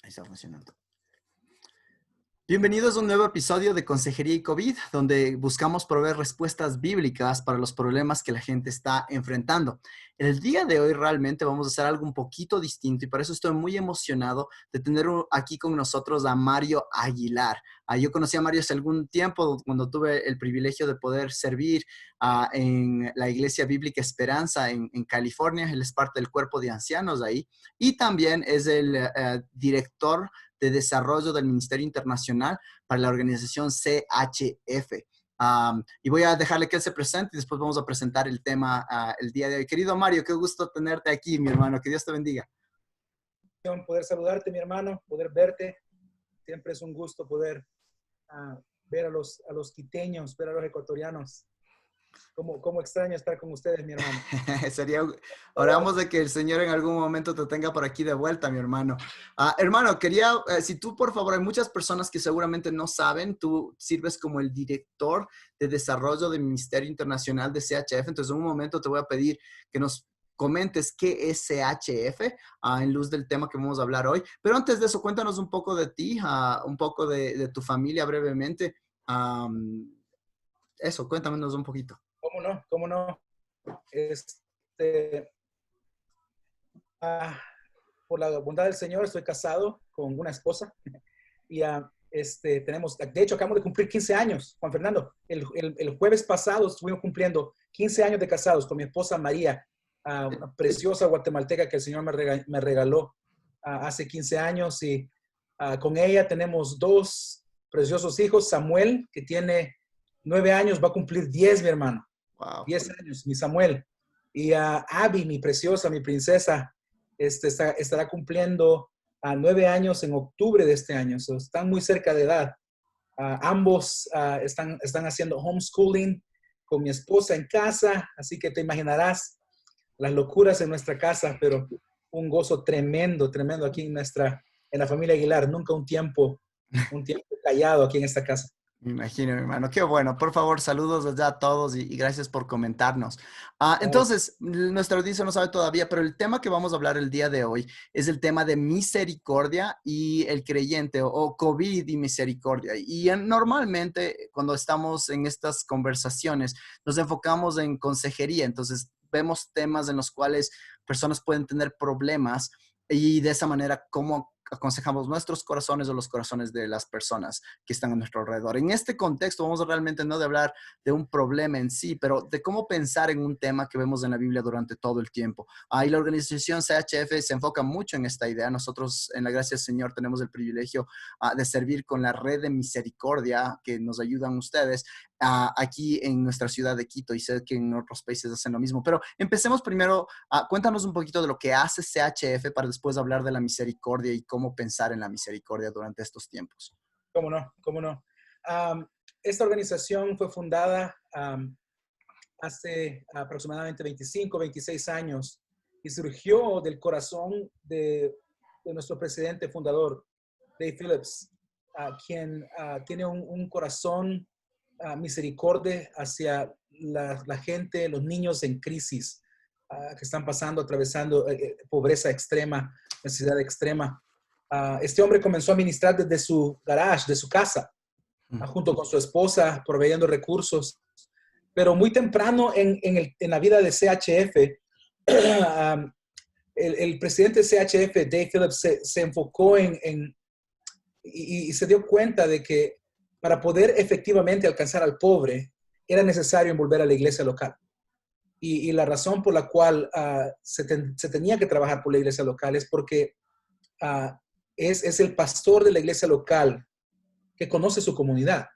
Ahí está funcionando. Bienvenidos a un nuevo episodio de Consejería y COVID, donde buscamos proveer respuestas bíblicas para los problemas que la gente está enfrentando. El día de hoy realmente vamos a hacer algo un poquito distinto y por eso estoy muy emocionado de tener aquí con nosotros a Mario Aguilar. Yo conocí a Mario hace algún tiempo cuando tuve el privilegio de poder servir en la Iglesia Bíblica Esperanza en California. Él es parte del cuerpo de ancianos ahí y también es el director de desarrollo del Ministerio Internacional para la organización CHF. Y voy a dejarle que él se presente y después vamos a presentar el tema el día de hoy. Querido Mario, qué gusto tenerte aquí, mi hermano. Que Dios te bendiga. Poder saludarte, mi hermano, poder verte. Siempre es un gusto poder ver a los quiteños, ver a los ecuatorianos. ¿Cómo extraño estar con ustedes, mi hermano? Oramos de que el Señor en algún momento te tenga por aquí de vuelta, mi hermano. Hermano, quería, si tú, por favor, hay muchas personas que seguramente no saben, tú sirves como el director de desarrollo del Ministerio Internacional de CHF, entonces en un momento te voy a pedir que nos comentes qué es CHF en luz del tema que vamos a hablar hoy. Pero antes de eso, cuéntanos un poco de ti, un poco de tu familia brevemente. Eso, cuéntanos un poquito. ¿Cómo no? ¿Cómo no? Por la bondad del Señor, estoy casado con una esposa y tenemos, de hecho, acabamos de cumplir 15 años, Juan Fernando. El jueves pasado estuvimos cumpliendo 15 años de casados con mi esposa María, una preciosa guatemalteca que el Señor me regaló hace 15 años y con ella tenemos dos preciosos hijos. Samuel, que tiene 9 años, va a cumplir 10, mi hermano. Wow. 10 años, mi Samuel. Y Abby, mi preciosa, mi princesa, estará cumpliendo 9 años en octubre de este año. So, están muy cerca de edad. Ambos están haciendo homeschooling con mi esposa en casa, así que te imaginarás las locuras en nuestra casa, pero un gozo tremendo, tremendo aquí en la familia Aguilar. Nunca un tiempo callado aquí en esta casa. Me imagino, mi hermano. Qué bueno. Por favor, saludos allá a todos y gracias por comentarnos. Entonces, nuestra audiencia no sabe todavía, pero el tema que vamos a hablar el día de hoy es el tema de misericordia y el creyente o COVID y misericordia. Y normalmente cuando estamos en estas conversaciones nos enfocamos en consejería. Entonces, vemos temas en los cuales personas pueden tener problemas y de esa manera, ¿cómo aconsejamos nuestros corazones o los corazones de las personas que están a nuestro alrededor? En este contexto vamos a realmente no de hablar de un problema en sí, pero de cómo pensar en un tema que vemos en la Biblia durante todo el tiempo. Y la organización CHF se enfoca mucho en esta idea. Nosotros, en la gracia del Señor, tenemos el privilegio de servir con la red de misericordia que nos ayudan ustedes aquí en nuestra ciudad de Quito, y sé que en otros países hacen lo mismo. Pero empecemos primero, cuéntanos un poquito de lo que hace CHF para después hablar de la misericordia y cómo pensar en la misericordia durante estos tiempos. ¿Cómo no? ¿Cómo no? Esta organización fue fundada hace aproximadamente 25, 26 años y surgió del corazón de nuestro presidente fundador, Dave Phillips, quien tiene un corazón misericordia hacia la gente, los niños en crisis que están atravesando pobreza extrema, necesidad extrema. Este hombre comenzó a ministrar desde su garage, de su casa, junto con su esposa, proveyendo recursos. Pero muy temprano en la vida de CHF, el presidente de CHF, Dave Phillips, se enfocó y se dio cuenta de que para poder efectivamente alcanzar al pobre, era necesario envolver a la iglesia local. Y la razón por la cual se tenía que trabajar por la iglesia local es porque es el pastor de la iglesia local que conoce su comunidad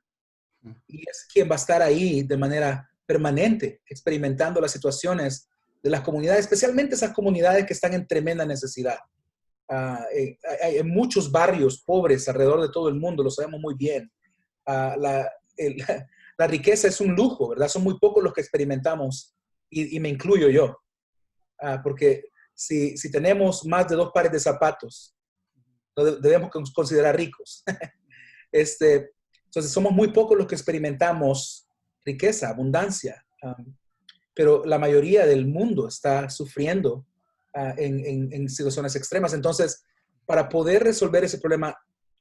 y es quien va a estar ahí de manera permanente, experimentando las situaciones de las comunidades, especialmente esas comunidades que están en tremenda necesidad. Hay muchos barrios pobres alrededor de todo el mundo, lo sabemos muy bien. La riqueza es un lujo, ¿verdad? Son muy pocos los que experimentamos y me incluyo yo, porque si tenemos más de 2 pares de zapatos, debemos considerar ricos. Entonces, somos muy pocos los que experimentamos riqueza, abundancia, pero la mayoría del mundo está sufriendo en situaciones extremas. Entonces, para poder resolver ese problema,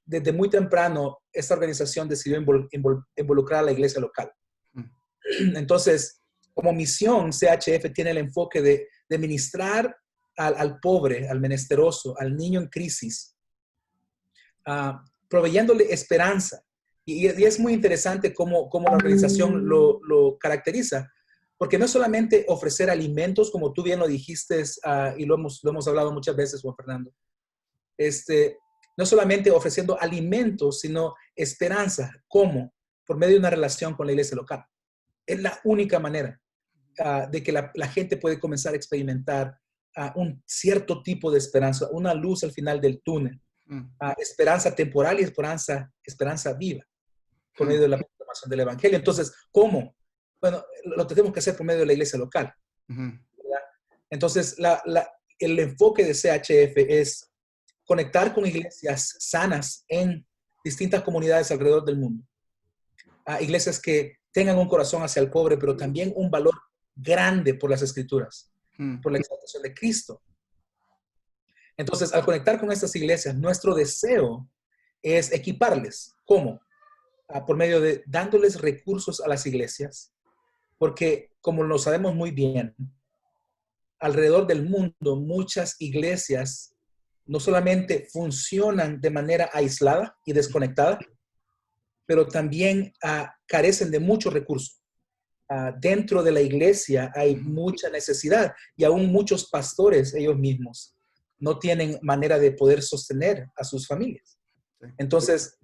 desde muy temprano, esta organización decidió involucrar a la iglesia local. Entonces, como misión, CHF tiene el enfoque de ministrar al pobre, al menesteroso, al niño en crisis, proveyéndole esperanza. Y es muy interesante cómo la organización lo caracteriza, porque no es solamente ofrecer alimentos, como tú bien lo dijiste, y lo hemos hablado muchas veces, Juan Fernando, no solamente ofreciendo alimentos, sino esperanza. ¿Cómo? Por medio de una relación con la iglesia local. Es la única manera de que la gente puede comenzar a experimentar un cierto tipo de esperanza, una luz al final del túnel, esperanza temporal y esperanza viva por medio de la proclamación del evangelio. Entonces, ¿cómo? Bueno, lo tenemos que hacer por medio de la iglesia local. ¿Verdad? Entonces, el enfoque de CHF es conectar con iglesias sanas en distintas comunidades alrededor del mundo. Iglesias que tengan un corazón hacia el pobre, pero también un valor grande por las escrituras, por la exaltación de Cristo. Entonces, al conectar con estas iglesias, nuestro deseo es equiparles. ¿Cómo? Por medio de dándoles recursos a las iglesias, porque como lo sabemos muy bien, alrededor del mundo muchas iglesias no solamente funcionan de manera aislada y desconectada, pero también carecen de muchos recursos. Dentro de la iglesia hay mucha necesidad y aún muchos pastores ellos mismos no tienen manera de poder sostener a sus familias. Entonces,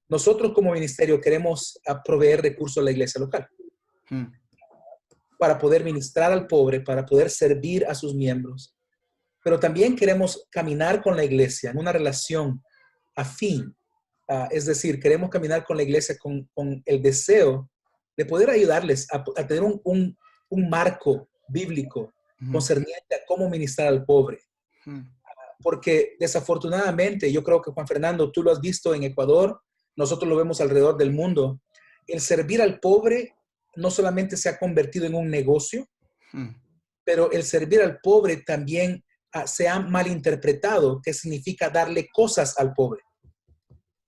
nosotros como ministerio queremos proveer recursos a la iglesia local para poder ministrar al pobre, para poder servir a sus miembros. Pero también queremos caminar con la iglesia en una relación afín. Es decir, queremos caminar con la iglesia con el deseo de poder ayudarles a tener un marco bíblico concerniente a cómo ministrar al pobre. Porque desafortunadamente, yo creo que Juan Fernando, tú lo has visto en Ecuador, nosotros lo vemos alrededor del mundo, el servir al pobre no solamente se ha convertido en un negocio, pero el servir al pobre también se ha malinterpretado, que significa darle cosas al pobre.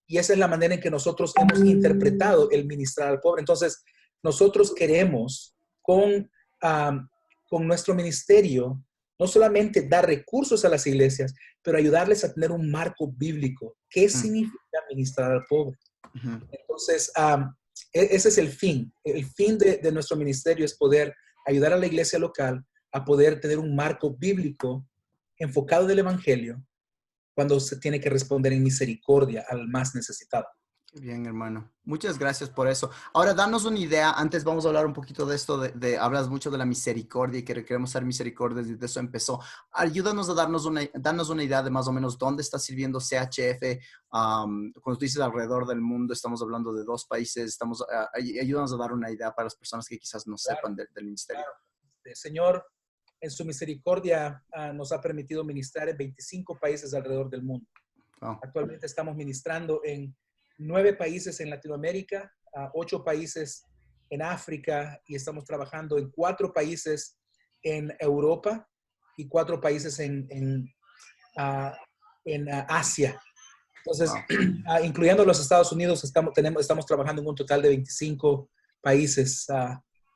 Y esa es la manera en que nosotros hemos interpretado el ministrar al pobre. Entonces, nosotros queremos con nuestro ministerio no solamente dar recursos a las iglesias, pero ayudarles a tener un marco bíblico. ¿Qué significa ministrar al pobre? Entonces, ese es el fin. El fin de nuestro ministerio es poder ayudar a la iglesia local a poder tener un marco bíblico enfocado del evangelio cuando se tiene que responder en misericordia al más necesitado. Bien, hermano. Muchas gracias por eso. Ahora, danos una idea. Antes vamos a hablar un poquito de esto, hablas mucho de la misericordia y que queremos ser misericordias y de eso empezó. Ayúdanos a darnos una idea de más o menos dónde está sirviendo CHF. Cuando tú dices alrededor del mundo, estamos hablando de 2 países. Ayúdanos a dar una idea para las personas que quizás no sepan del ministerio. Claro. El Señor, en su misericordia, nos ha permitido ministrar en 25 países alrededor del mundo. Wow. Actualmente estamos ministrando en 9 países en Latinoamérica, 8 países en África y estamos trabajando en 4 países en Europa y 4 países en Asia. Entonces, wow. Incluyendo los Estados Unidos, estamos trabajando en un total de 25 países.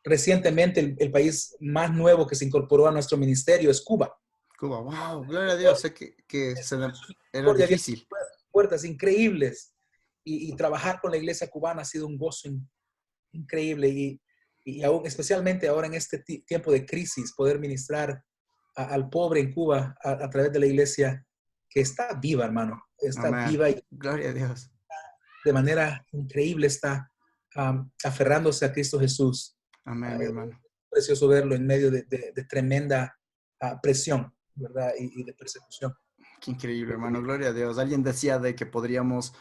Recientemente, el país más nuevo que se incorporó a nuestro ministerio es Cuba. Cuba, wow, gloria a Dios. Sé que era difícil. Puertas increíbles. Y trabajar con la iglesia cubana ha sido un gozo increíble y aún especialmente ahora en este tiempo de crisis, poder ministrar al pobre en Cuba a través de la iglesia que está viva, hermano. Está Amén. Viva y gloria a Dios. De manera increíble está aferrándose a Cristo Jesús. Amén, hermano. Es precioso verlo en medio de tremenda presión, ¿verdad? Y de persecución. Qué increíble, hermano. Gloria a Dios. Alguien decía de que podríamos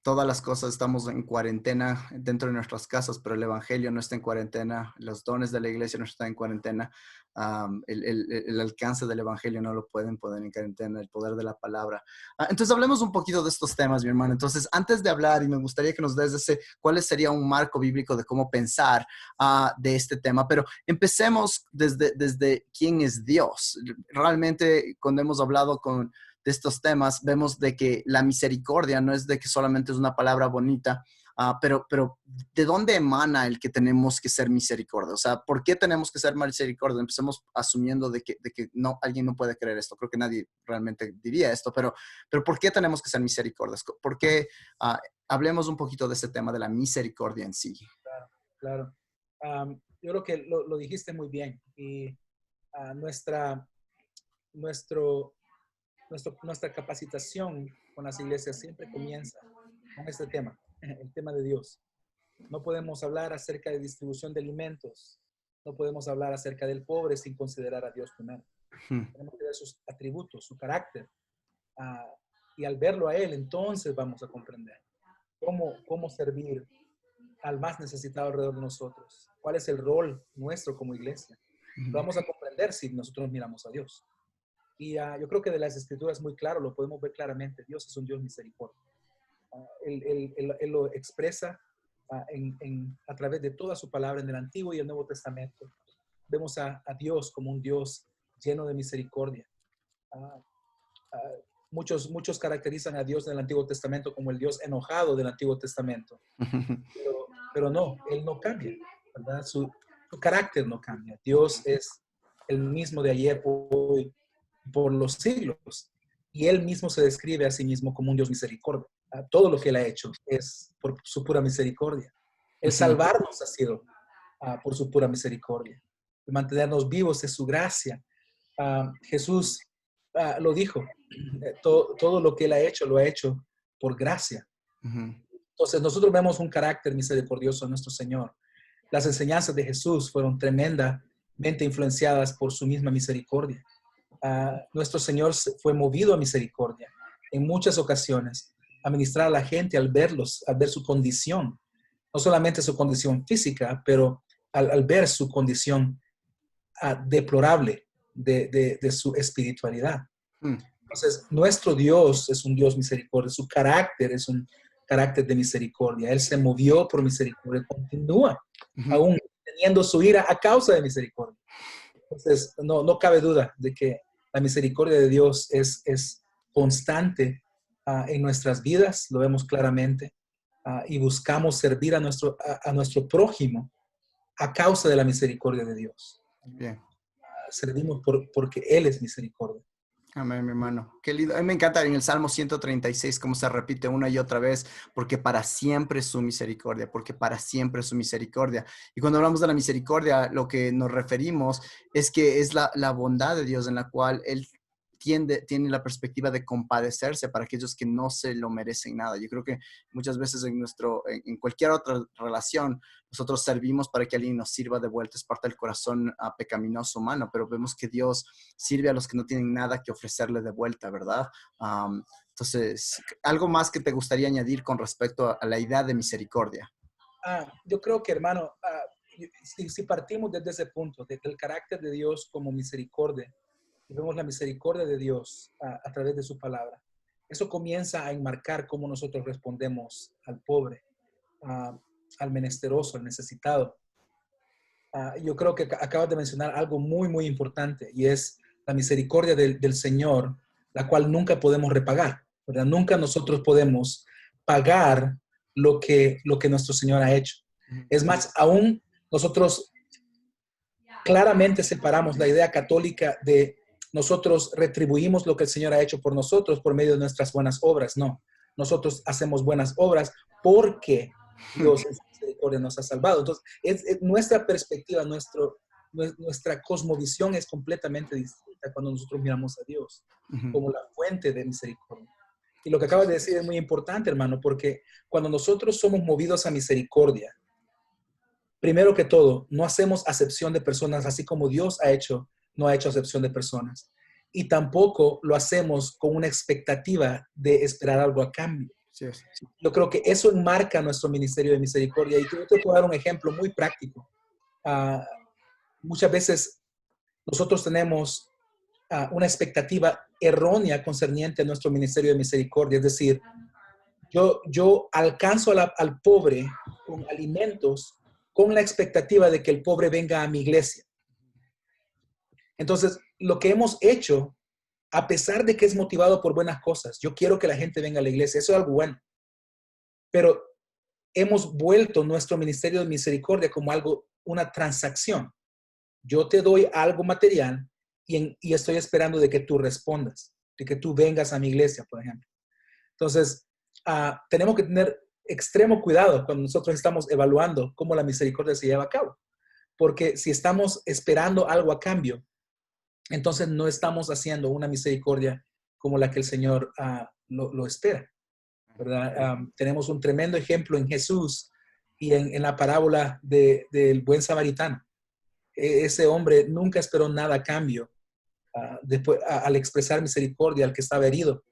todas las cosas, estamos en cuarentena dentro de nuestras casas, pero el evangelio no está en cuarentena, los dones de la iglesia no están en cuarentena, el alcance del evangelio no lo pueden poner en cuarentena, el poder de la palabra. Entonces hablemos un poquito de estos temas, mi hermano. Entonces, antes de hablar, y me gustaría que nos des cuál sería un marco bíblico de cómo pensar de este tema, pero empecemos desde quién es Dios. Realmente, cuando hemos hablado con de estos temas, vemos de que la misericordia no es de que solamente es una palabra bonita, pero ¿de dónde emana el que tenemos que ser misericordia? O sea, ¿por qué tenemos que ser misericordia? Empecemos asumiendo de que no, alguien no puede creer esto. Creo que nadie realmente diría esto, pero ¿por qué tenemos que ser misericordias? ¿Por qué? Hablemos un poquito de ese tema de la misericordia en sí. Claro, claro. Yo creo que lo dijiste muy bien. Y nuestra, nuestro, nuestra capacitación con las iglesias siempre comienza con este tema, el tema de Dios. No podemos hablar acerca de distribución de alimentos. No podemos hablar acerca del pobre sin considerar a Dios primero. Tenemos que ver sus atributos, su carácter. Y al verlo a Él, entonces vamos a comprender cómo servir al más necesitado alrededor de nosotros. ¿Cuál es el rol nuestro como iglesia? Lo vamos a comprender si nosotros miramos a Dios. Y yo creo que de las Escrituras muy claro, lo podemos ver claramente. Dios es un Dios misericordia. Él lo expresa a través de toda su palabra en el Antiguo y el Nuevo Testamento. Vemos a Dios como un Dios lleno de misericordia. Muchos caracterizan a Dios en el Antiguo Testamento como el Dios enojado del Antiguo Testamento. Pero no, Él no cambia, ¿verdad? Su carácter no cambia. Dios es el mismo de ayer, hoy, por los siglos. Y Él mismo se describe a sí mismo como un Dios misericordia. Todo lo que Él ha hecho es por su pura misericordia. El salvarnos ha sido por su pura misericordia. El mantenernos vivos es su gracia. Jesús lo dijo. Todo lo que Él ha hecho, lo ha hecho por gracia. Entonces nosotros vemos un carácter misericordioso en nuestro Señor. Las enseñanzas de Jesús fueron tremendamente influenciadas por su misma misericordia. Nuestro Señor fue movido a misericordia en muchas ocasiones, a ministrar a la gente al verlos, al ver su condición, no solamente su condición física, pero al ver su condición deplorable de su espiritualidad. Entonces, nuestro Dios es un Dios misericordia, su carácter es un carácter de misericordia. Él se movió por misericordia, continúa aún teniendo su ira a causa de misericordia. Entonces, no cabe duda de que la misericordia de Dios es constante en nuestras vidas, lo vemos claramente, y buscamos servir a nuestro prójimo a causa de la misericordia de Dios. Bien. Servimos porque Él es misericordia. Amén, mi hermano. Qué lindo. A mí me encanta en el Salmo 136 cómo se repite una y otra vez, porque para siempre es su misericordia, porque para siempre es su misericordia. Y cuando hablamos de la misericordia, lo que nos referimos es que es la bondad de Dios en la cual Él tiene la perspectiva de compadecerse para aquellos que no se lo merecen nada. Yo creo que muchas veces en cualquier otra relación, nosotros servimos para que alguien nos sirva de vuelta, es parte del corazón pecaminoso humano, pero vemos que Dios sirve a los que no tienen nada que ofrecerle de vuelta, ¿verdad? Entonces, ¿algo más que te gustaría añadir con respecto a la idea de misericordia? Yo creo que, hermano, si partimos desde ese punto, desde el carácter de Dios como misericordia, y vemos la misericordia de Dios a través de su palabra, eso comienza a enmarcar cómo nosotros respondemos al pobre, al menesteroso, al necesitado. Yo creo que acabas de mencionar algo muy, muy importante, y es la misericordia del Señor, la cual nunca podemos repagar, ¿verdad? Nunca nosotros podemos pagar lo que nuestro Señor ha hecho. Es más, aún nosotros claramente separamos la idea católica de nosotros retribuimos lo que el Señor ha hecho por nosotros por medio de nuestras buenas obras. No, nosotros hacemos buenas obras porque Dios en su misericordia nos ha salvado. Entonces, es nuestra perspectiva, nuestra cosmovisión es completamente distinta cuando nosotros miramos a Dios como la fuente de misericordia. Y lo que acabas de decir es muy importante, hermano, porque cuando nosotros somos movidos a misericordia, primero que todo, no hacemos acepción de personas, así como Dios no ha hecho acepción de personas. Y tampoco lo hacemos con una expectativa de esperar algo a cambio. Sí, sí. Yo creo que eso enmarca nuestro ministerio de misericordia. Y yo te puedo dar un ejemplo muy práctico. Muchas veces nosotros tenemos una expectativa errónea concerniente a nuestro ministerio de misericordia. Es decir, yo alcanzo al pobre con alimentos con la expectativa de que el pobre venga a mi iglesia. Entonces, lo que hemos hecho a pesar de que es motivado por buenas cosas. Yo quiero que la gente venga a la iglesia, eso es algo bueno. Pero hemos vuelto nuestro ministerio de misericordia como algo, una transacción. Yo te doy algo material y estoy esperando de que tú respondas, de que tú vengas a mi iglesia, por ejemplo. Entonces, tenemos que tener extremo cuidado cuando nosotros estamos evaluando cómo la misericordia se lleva a cabo. Porque si estamos esperando algo a cambio, entonces no estamos haciendo una misericordia como la que el Señor lo espera, ¿verdad? Tenemos un tremendo ejemplo en Jesús y en la parábola del buen samaritano. Ese hombre nunca esperó nada a cambio después, al expresar misericordia al que estaba herido.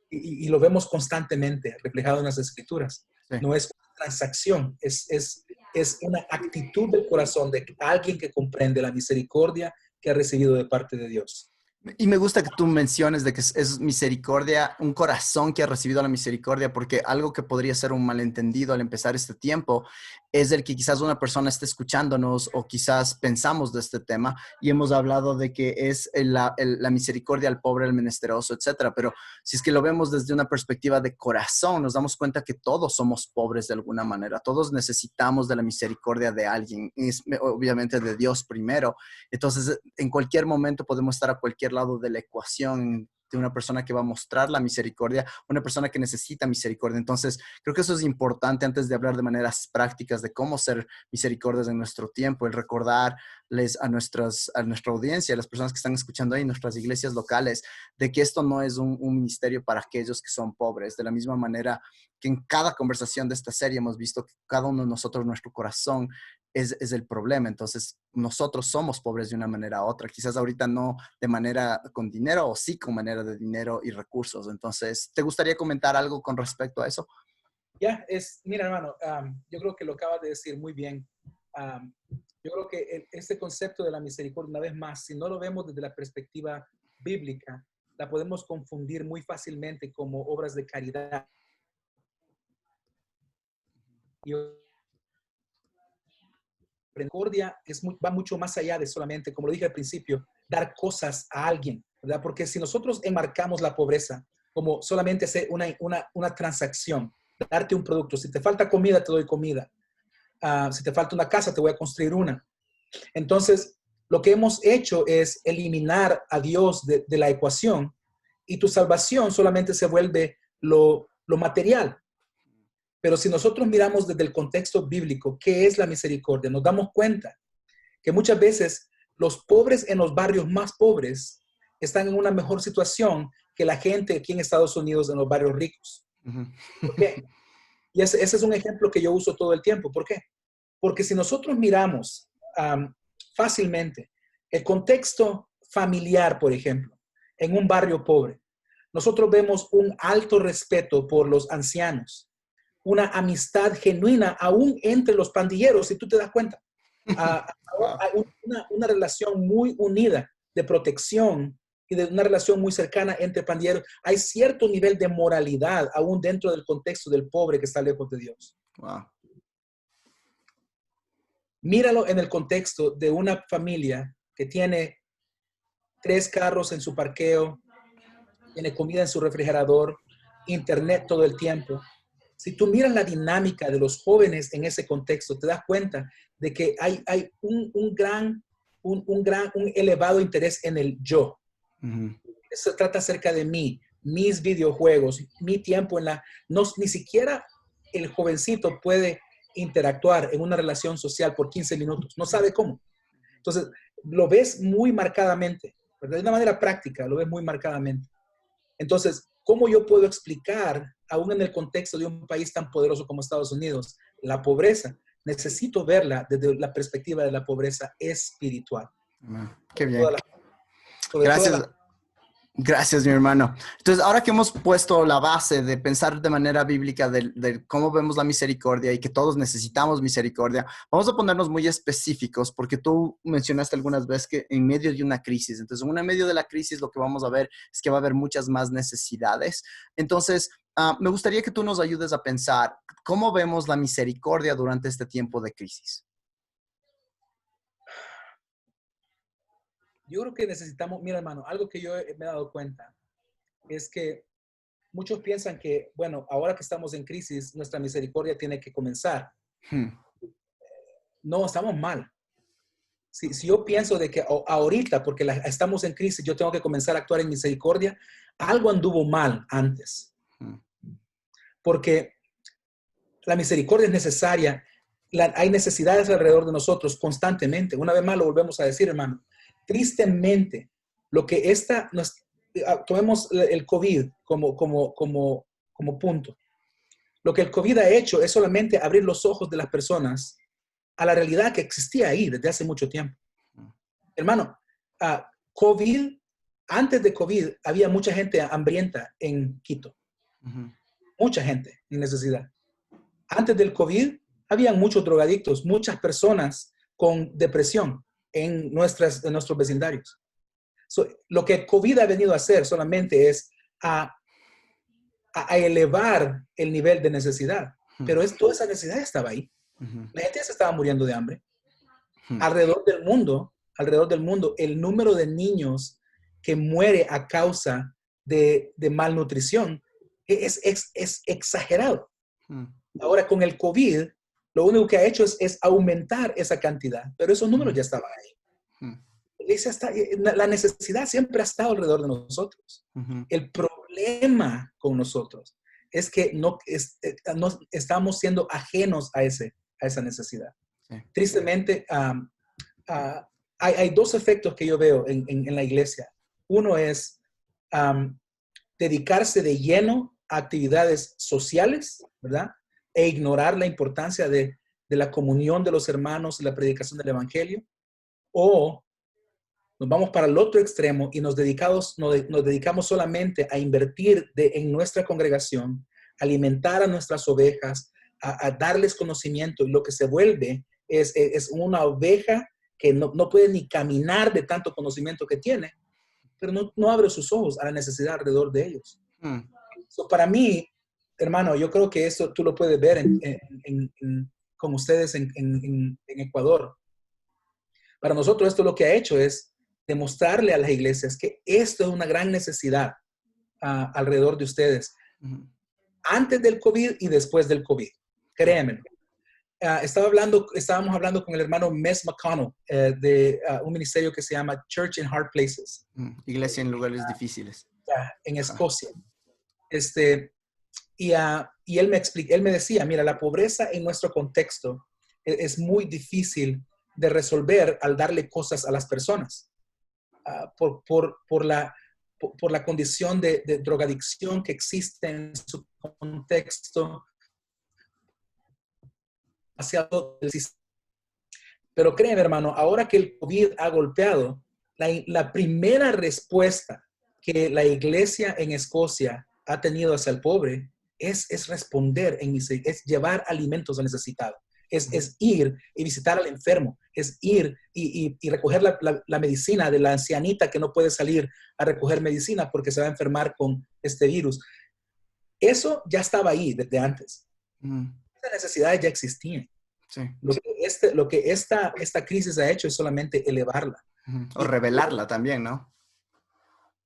Y lo vemos constantemente reflejado en las Escrituras. Sí. No es una transacción, es una actitud del corazón de alguien que comprende la misericordia que ha recibido de parte de Dios. Y me gusta que tú menciones de que es misericordia, un corazón que ha recibido la misericordia, porque algo que podría ser un malentendido al empezar este tiempo es el que quizás una persona esté escuchándonos o quizás pensamos de este tema y hemos hablado de que es la misericordia al pobre, al menesteroso, etcétera. Pero si es que lo vemos desde una perspectiva de corazón, nos damos cuenta que todos somos pobres de alguna manera. Todos necesitamos de la misericordia de alguien, obviamente de Dios primero. Entonces, en cualquier momento podemos estar a cualquier lado de la ecuación de una persona que va a mostrar la misericordia, una persona que necesita misericordia. Entonces, creo que eso es importante antes de hablar de maneras prácticas de cómo ser misericordias en nuestro tiempo, el recordarles a nuestra audiencia, a las personas que están escuchando ahí, nuestras iglesias locales, de que esto no es un ministerio para aquellos que son pobres. De la misma manera que en cada conversación de esta serie hemos visto que cada uno de nosotros, nuestro corazón, es el problema. Entonces, nosotros somos pobres de una manera u otra. Quizás ahorita no de manera con dinero o sí con manera de dinero y recursos. Entonces, ¿te gustaría comentar algo con respecto a eso? Mira, hermano, yo creo que lo acabas de decir muy bien. Yo creo que este concepto de la misericordia, una vez más, si no lo vemos desde la perspectiva bíblica, la podemos confundir muy fácilmente como obras de caridad. Y misericordia va mucho más allá de solamente, como lo dije al principio, dar cosas a alguien, ¿verdad? Porque si nosotros enmarcamos la pobreza como solamente hacer una transacción, darte un producto, si te falta comida, te doy comida, si te falta una casa, te voy a construir una. Entonces, lo que hemos hecho es eliminar a Dios de la ecuación y tu salvación solamente se vuelve lo material. Pero si nosotros miramos desde el contexto bíblico, ¿qué es la misericordia? Nos damos cuenta que muchas veces los pobres en los barrios más pobres están en una mejor situación que la gente aquí en Estados Unidos en los barrios ricos. ¿Por qué? Y ese es un ejemplo que yo uso todo el tiempo. ¿Por qué? Porque si nosotros miramos fácilmente el contexto familiar, por ejemplo, en un barrio pobre, nosotros vemos un alto respeto por los ancianos, una amistad genuina aún entre los pandilleros, si tú te das cuenta. Hay una relación muy unida de protección y de una relación muy cercana entre pandilleros. Hay cierto nivel de moralidad aún dentro del contexto del pobre que está lejos de Dios. Wow. Míralo en el contexto de una familia que tiene 3 carros en su parqueo, tiene comida en su refrigerador, internet todo el tiempo. Si tú miras la dinámica de los jóvenes en ese contexto, te das cuenta de que hay un elevado interés en el yo. Se trata acerca de mí, mis videojuegos, mi tiempo ni siquiera el jovencito puede interactuar en una relación social por 15 minutos. No sabe cómo. Entonces, lo ves muy marcadamente, ¿verdad? De una manera práctica, lo ves muy marcadamente. Entonces, ¿cómo yo puedo explicar, aún en el contexto de un país tan poderoso como Estados Unidos, la pobreza? Necesito verla desde la perspectiva de la pobreza espiritual. Qué bien. Gracias. Gracias, mi hermano. Entonces, ahora que hemos puesto la base de pensar de manera bíblica de cómo vemos la misericordia y que todos necesitamos misericordia, vamos a ponernos muy específicos porque tú mencionaste algunas veces que en medio de una crisis, entonces en medio de la crisis lo que vamos a ver es que va a haber muchas más necesidades. Entonces, me gustaría que tú nos ayudes a pensar cómo vemos la misericordia durante este tiempo de crisis. Yo creo que necesitamos, mira hermano, algo que yo me he dado cuenta es que muchos piensan que, bueno, ahora que estamos en crisis, nuestra misericordia tiene que comenzar. Hmm. No, estamos mal. Si yo pienso de que ahorita, porque estamos en crisis, yo tengo que comenzar a actuar en misericordia, algo anduvo mal antes. Hmm. Porque la misericordia es necesaria. Hay necesidades alrededor de nosotros constantemente. Una vez más lo volvemos a decir, hermano. Tristemente, lo que tomemos el COVID como punto. Lo que el COVID ha hecho es solamente abrir los ojos de las personas a la realidad que existía ahí desde hace mucho tiempo. Hermano, COVID, antes de COVID, había mucha gente hambrienta en Quito. Mucha gente en necesidad. Antes del COVID, había muchos drogadictos, muchas personas con depresión en nuestros vecindarios. Lo que COVID ha venido a hacer solamente es a elevar el nivel de necesidad. Pero toda esa necesidad estaba ahí. La gente se estaba muriendo de hambre. Alrededor del mundo, el número de niños que muere a causa de malnutrición es exagerado. Ahora, con el COVID, lo único que ha hecho es aumentar esa cantidad, pero esos números ya estaban ahí. La necesidad siempre ha estado alrededor de nosotros. El problema con nosotros es que no estamos siendo ajenos a esa necesidad. Sí. Tristemente, hay dos efectos que yo veo en la iglesia. Uno es dedicarse de lleno a actividades sociales, ¿verdad? E ignorar la importancia de la comunión de los hermanos y la predicación del evangelio. O nos vamos para el otro extremo y nos dedicamos solamente a invertir en nuestra congregación, alimentar a nuestras ovejas, a darles conocimiento, y lo que se vuelve es una oveja que no puede ni caminar de tanto conocimiento que tiene, pero no abre sus ojos a la necesidad alrededor de ellos. Para mí, hermano, yo creo que esto tú lo puedes ver con ustedes en Ecuador. Para nosotros esto lo que ha hecho es demostrarle a las iglesias que esto es una gran necesidad alrededor de ustedes. Antes del COVID y después del COVID. Créanme. Estábamos hablando con el hermano Mes McConnell de un ministerio que se llama Church in Hard Places. Iglesia en lugares difíciles. En Escocia. Y él me decía, mira, la pobreza en nuestro contexto es muy difícil de resolver al darle cosas a las personas. Por la condición de drogadicción que existe en su contexto. Pero créeme, hermano, ahora que el COVID ha golpeado, la primera respuesta que la iglesia en Escocia ha tenido hacia el pobre es responder, es llevar alimentos al necesitado, es ir y visitar al enfermo, es ir y recoger la medicina de la ancianita que no puede salir a recoger medicina porque se va a enfermar con este virus. Eso ya estaba ahí desde antes. Esas necesidades ya existían. Sí. Lo que esta crisis ha hecho es solamente elevarla. O revelarla también, ¿no?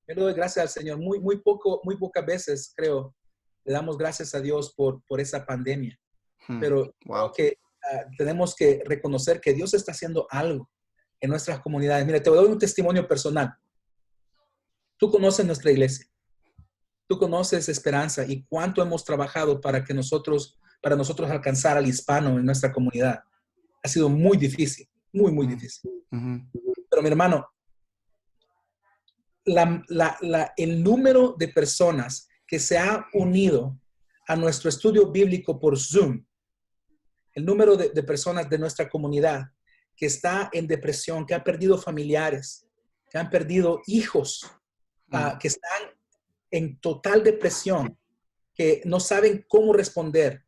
Yo le doy gracias al Señor. Muy pocas veces, creo, le damos gracias a Dios por esa pandemia. Pero creo que tenemos que reconocer que Dios está haciendo algo en nuestras comunidades. Mira, te doy un testimonio personal. Tú conoces nuestra iglesia. Tú conoces Esperanza y cuánto hemos trabajado para nosotros alcanzar al hispano en nuestra comunidad. Ha sido muy difícil, muy difícil. Pero mi hermano, el número de personas que se ha unido a nuestro estudio bíblico por Zoom, el número de personas de nuestra comunidad que está en depresión, que ha perdido familiares, que han perdido hijos, que están en total depresión, que no saben cómo responder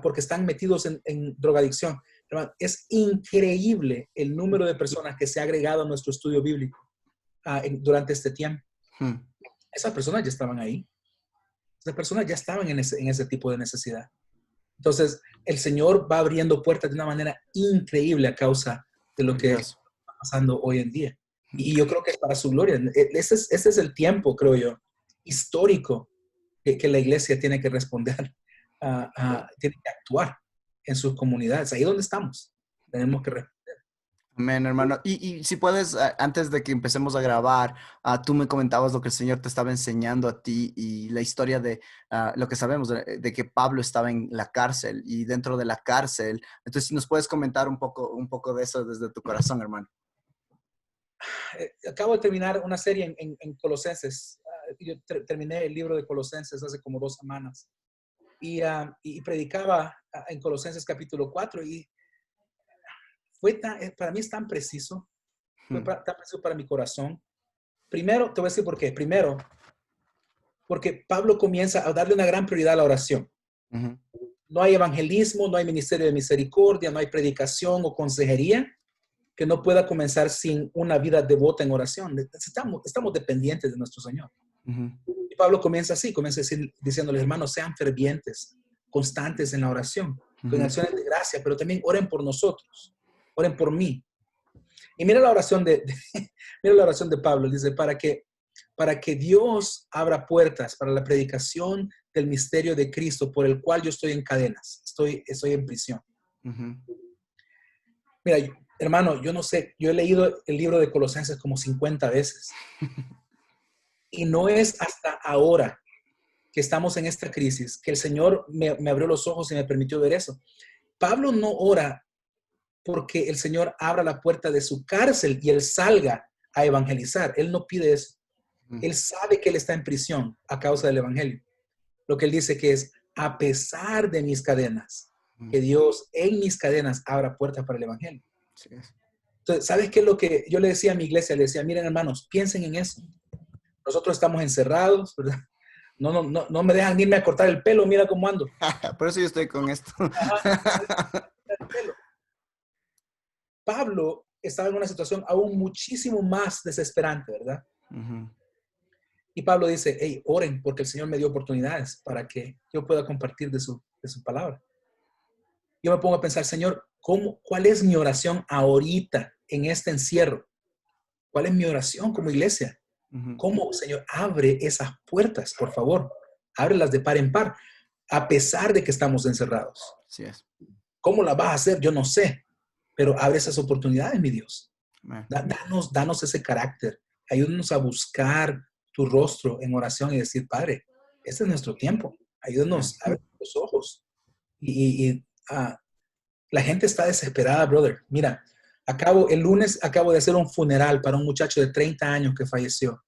porque están metidos en drogadicción. Es increíble el número de personas que se ha agregado a nuestro estudio bíblico durante este tiempo. Esas personas ya estaban ahí. Esas personas ya estaban en ese tipo de necesidad. Entonces, el Señor va abriendo puertas de una manera increíble a causa de lo que está pasando hoy en día. Y yo creo que es para su gloria. Ese es el tiempo, creo yo, histórico que la iglesia tiene que responder, tiene que actuar en sus comunidades. Ahí donde estamos, tenemos que responder. Amén, hermano. Y si puedes, antes de que empecemos a grabar, tú me comentabas lo que el Señor te estaba enseñando a ti y la historia de lo que sabemos, de que Pablo estaba en la cárcel y dentro de la cárcel. Entonces, si nos puedes comentar un poco de eso desde tu corazón, hermano. Acabo de terminar una serie en Colosenses. Yo terminé el libro de Colosenses hace como 2 semanas y predicaba en Colosenses capítulo 4 y para mí es tan preciso, tan preciso para mi corazón. Primero, te voy a decir por qué. Primero, porque Pablo comienza a darle una gran prioridad a la oración. Uh-huh. No hay evangelismo, no hay ministerio de misericordia, no hay predicación o consejería que no pueda comenzar sin una vida devota en oración. Estamos dependientes de nuestro Señor. Uh-huh. Y Pablo comienza diciéndoles, hermanos, sean fervientes, constantes en la oración, con acciones de gracia, pero también oren por nosotros, oren por mí. Y mira la oración mira la oración de Pablo, dice, para que Dios abra puertas para la predicación del misterio de Cristo, por el cual yo estoy en cadenas, estoy en prisión. Uh-huh. Mira, hermano, yo no sé, yo he leído el libro de Colosenses como 50 veces. Y no es hasta ahora que estamos en esta crisis que el Señor me abrió los ojos y me permitió ver eso. Pablo no ora porque el Señor abra la puerta de su cárcel y él salga a evangelizar. Él no pide eso. Él sabe que él está en prisión a causa del evangelio. Lo que él dice que es, a pesar de mis cadenas, que Dios en mis cadenas abra puertas para el evangelio. Sí es. Entonces, ¿sabes qué es lo que yo le decía a mi iglesia? Le decía, miren hermanos, piensen en eso. Nosotros estamos encerrados, ¿verdad? No me dejan irme a cortar el pelo, mira cómo ando. Por eso yo estoy con esto. El pelo. Pablo estaba en una situación aún muchísimo más desesperante, ¿verdad? Uh-huh. Y Pablo dice, hey, oren porque el Señor me dio oportunidades para que yo pueda compartir de su palabra. Yo me pongo a pensar, Señor, ¿cuál es mi oración ahorita en este encierro? ¿Cuál es mi oración como iglesia? Uh-huh. ¿Cómo, Señor, abre esas puertas, por favor? Ábrelas de par en par, a pesar de que estamos encerrados. Sí es. ¿Cómo la vas a hacer? Yo no sé, pero abre esas oportunidades, mi Dios. Man. Danos ese carácter. Ayúdanos a buscar tu rostro en oración y decir, Padre, este es nuestro tiempo. Ayúdanos a abrir los ojos. La gente está desesperada, brother. Mira, el lunes acabo de hacer un funeral para un muchacho de 30 años que falleció.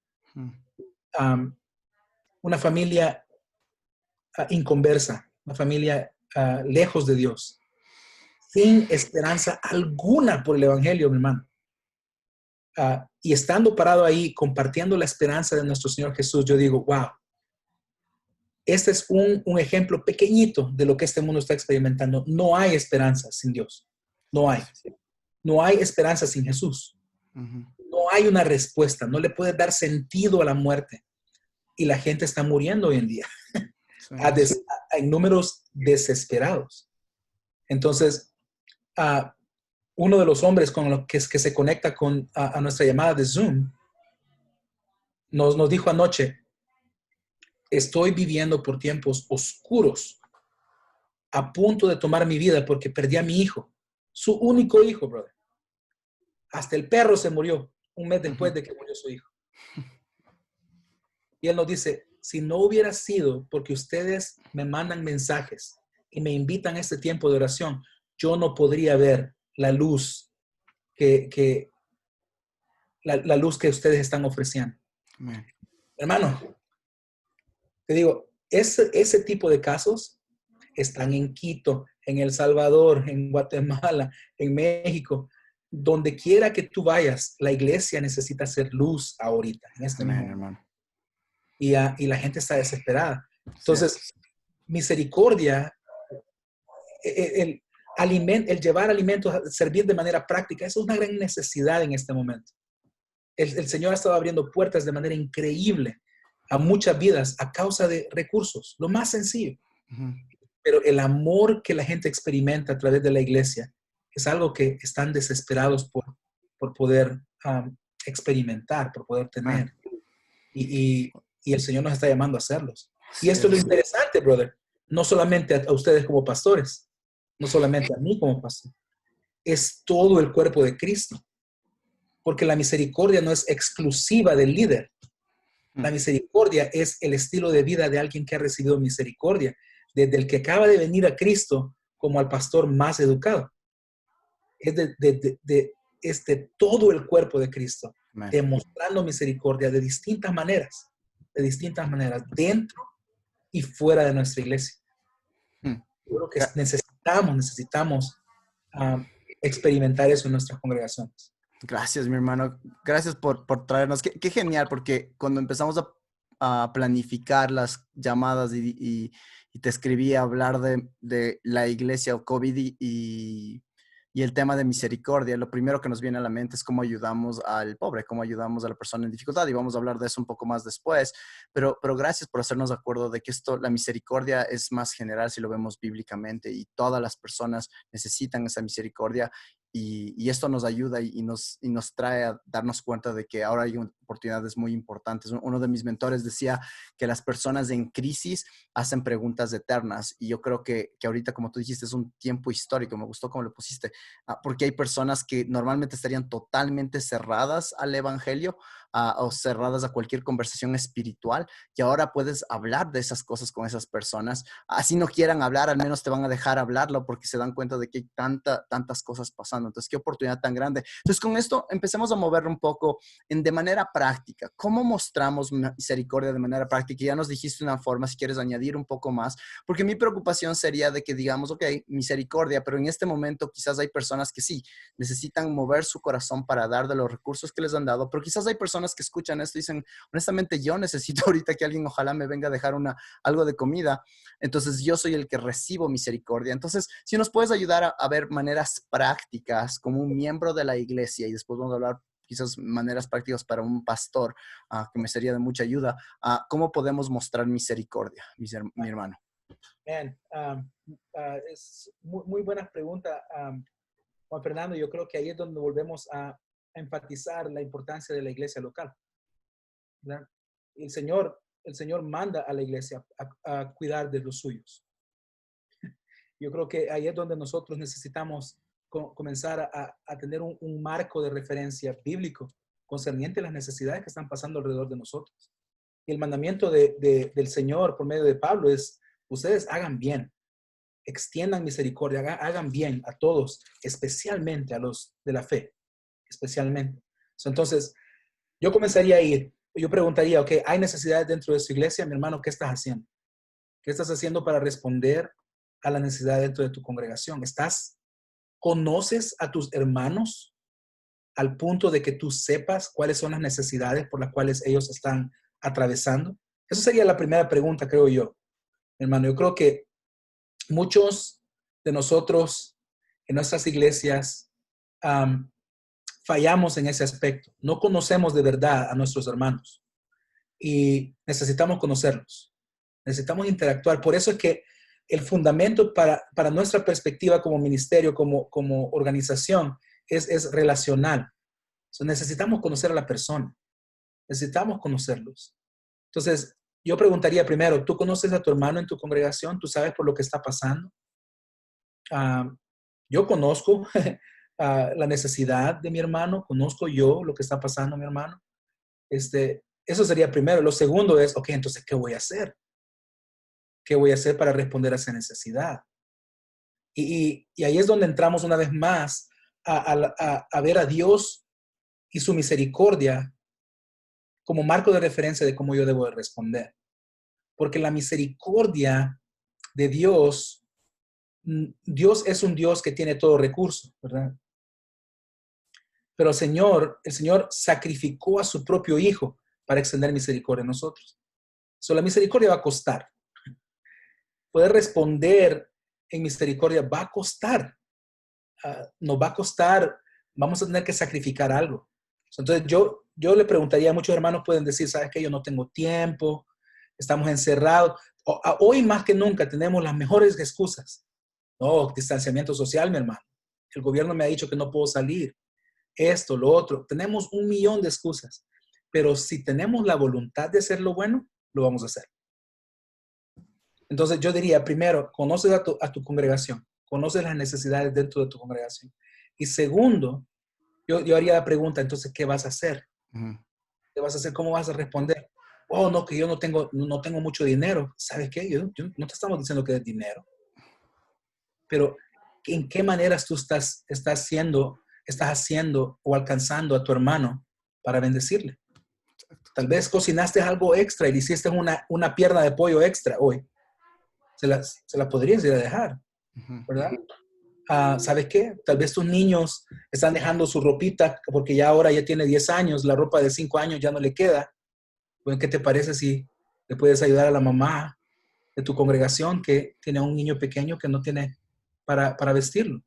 Una familia inconversa, una familia lejos de Dios, sin esperanza alguna por el evangelio, mi hermano. Y estando parado ahí, compartiendo la esperanza de nuestro Señor Jesús, yo digo, wow, este es un ejemplo pequeñito de lo que este mundo está experimentando. No hay esperanza sin Dios. No hay. No hay esperanza sin Jesús. Uh-huh. No hay una respuesta. No le puede dar sentido a la muerte. Y la gente está muriendo hoy en día. Sí. En números desesperados. Entonces, uno de los hombres con los que se conecta a nuestra llamada de Zoom nos dijo anoche, estoy viviendo por tiempos oscuros, a punto de tomar mi vida porque perdí a mi hijo, su único hijo, brother. Hasta el perro se murió un mes después de que murió su hijo. Y él nos dice, si no hubiera sido porque ustedes me mandan mensajes y me invitan a este tiempo de oración, yo no podría ver la luz la luz que ustedes están ofreciendo. Man. Hermano, te digo, ese tipo de casos están en Quito, en El Salvador, en Guatemala, en México. Donde quiera que tú vayas, la iglesia necesita hacer luz ahorita, en este Man, momento. hermano. Y la gente está desesperada. Entonces, Sí. misericordia, el llevar alimentos, servir de manera práctica, eso es una gran necesidad en este momento. El Señor ha estado abriendo puertas de manera increíble a muchas vidas a causa de recursos, lo más sencillo. Uh-huh. Pero el amor que la gente experimenta a través de la iglesia es algo que están desesperados por poder experimentar, por poder Amén. tener. Y el Señor nos está llamando a hacerlos. Y Así esto es lo es. interesante, brother. No solamente a ustedes como pastores, no solamente a mí como pastor, es todo el cuerpo de Cristo. Porque la misericordia no es exclusiva del líder. La misericordia es el estilo de vida de alguien que ha recibido misericordia, desde el que acaba de venir a Cristo como al pastor más educado. Es de todo el cuerpo de Cristo, Amén. demostrando misericordia de distintas maneras, dentro y fuera de nuestra iglesia. Mm. Yo creo que necesitamos experimentar eso en nuestras congregaciones. Gracias, mi hermano. Gracias por traernos. Qué genial, porque cuando empezamos a planificar las llamadas y te escribí a hablar de la iglesia o COVID y el tema de misericordia, lo primero que nos viene a la mente es cómo ayudamos al pobre, cómo ayudamos a la persona en dificultad. Y vamos a hablar de eso un poco más después. Pero gracias por hacernos de acuerdo de que la misericordia es más general si lo vemos bíblicamente y todas las personas necesitan esa misericordia. Y esto nos ayuda y nos trae a darnos cuenta de que ahora hay oportunidades muy importantes. Uno de mis mentores decía que las personas en crisis hacen preguntas eternas. Y yo creo que ahorita, como tú dijiste, es un tiempo histórico. Me gustó cómo lo pusiste. Porque hay personas que normalmente estarían totalmente cerradas al evangelio o cerradas a cualquier conversación espiritual. Y ahora puedes hablar de esas cosas con esas personas. Así no quieran hablar, al menos te van a dejar hablarlo porque se dan cuenta de que hay tantas cosas pasando. Entonces, qué oportunidad tan grande. Entonces, con esto empecemos a mover un poco de manera práctica. ¿Cómo mostramos misericordia de manera práctica? Ya nos dijiste una forma, si quieres añadir un poco más, porque mi preocupación sería de que digamos, ok, misericordia, pero en este momento quizás hay personas que sí, necesitan mover su corazón para dar de los recursos que les han dado, pero quizás hay personas que escuchan esto y dicen, honestamente, yo necesito ahorita que alguien ojalá me venga a dejar algo de comida. Entonces, yo soy el que recibo misericordia. Entonces, si nos puedes ayudar a ver maneras prácticas como un miembro de la iglesia, y después vamos a hablar quizás maneras prácticas para un pastor, que me sería de mucha ayuda, ¿cómo podemos mostrar misericordia, mi hermano? Man, es muy buena pregunta, Juan Fernando. Yo creo que ahí es donde volvemos a enfatizar la importancia de la iglesia local, ¿verdad? El Señor manda a la iglesia a cuidar de los suyos. Yo creo que ahí es donde nosotros necesitamos comenzar a tener un marco de referencia bíblico concerniente a las necesidades que están pasando alrededor de nosotros. Y el mandamiento del Señor por medio de Pablo es, ustedes hagan bien, extiendan misericordia, hagan bien a todos, especialmente a los de la fe, especialmente. Entonces, yo comenzaría a ir, yo preguntaría, ok, ¿hay necesidades dentro de su iglesia? Mi hermano, ¿qué estás haciendo? ¿Qué estás haciendo para responder a la necesidad dentro de tu congregación? ¿Conoces a tus hermanos al punto de que tú sepas cuáles son las necesidades por las cuales ellos están atravesando? Esa sería la primera pregunta, creo yo, hermano. Yo creo que muchos de nosotros en nuestras iglesias fallamos en ese aspecto. No conocemos de verdad a nuestros hermanos y necesitamos conocerlos. Necesitamos interactuar. Por eso es que el fundamento para nuestra perspectiva como ministerio, como organización, es relacional. Necesitamos conocer a la persona. Necesitamos conocerlos. Entonces, yo preguntaría primero, ¿tú conoces a tu hermano en tu congregación? ¿Tú sabes por lo que está pasando? Yo conozco la necesidad de mi hermano, conozco yo lo que está pasando mi hermano. Eso sería primero. Lo segundo es, ok, entonces, ¿qué voy a hacer? ¿Qué voy a hacer para responder a esa necesidad? Y ahí es donde entramos una vez más a ver a Dios y su misericordia como marco de referencia de cómo yo debo de responder. Porque la misericordia de Dios, Dios es un Dios que tiene todo recurso, ¿verdad? Pero el Señor sacrificó a su propio Hijo para extender misericordia a nosotros. La misericordia va a costar. Poder responder en misericordia va a costar. Nos va a costar, vamos a tener que sacrificar algo. Entonces yo le preguntaría, a muchos hermanos pueden decir, ¿sabes qué? Yo no tengo tiempo, estamos encerrados. Hoy más que nunca tenemos las mejores excusas. No, distanciamiento social, mi hermano. El gobierno me ha dicho que no puedo salir. esto, lo otro. Tenemos un millón de excusas, pero si tenemos la voluntad de hacer lo bueno, lo vamos a hacer. Entonces yo diría, primero, conoces a tu congregación, conoces las necesidades dentro de tu congregación. Y segundo, yo haría la pregunta, entonces, ¿qué vas a hacer? Ujú. ¿Qué vas a hacer? ¿Cómo vas a responder? Oh, no, que yo no tengo mucho dinero. ¿Sabes qué? No te estamos diciendo que es dinero, pero ¿en qué maneras tú estás haciendo o alcanzando a tu hermano para bendecirle? Tal vez cocinaste algo extra y le hiciste una pierna de pollo extra hoy. Se la podrías ir a dejar, Ujú. ¿verdad? ¿Sabes qué? Tal vez tus niños están dejando su ropita porque ya ahora ya tiene 10 años, la ropa de 5 años ya no le queda. Bueno, ¿qué te parece si le puedes ayudar a la mamá de tu congregación que tiene un niño pequeño que no tiene para vestirlo?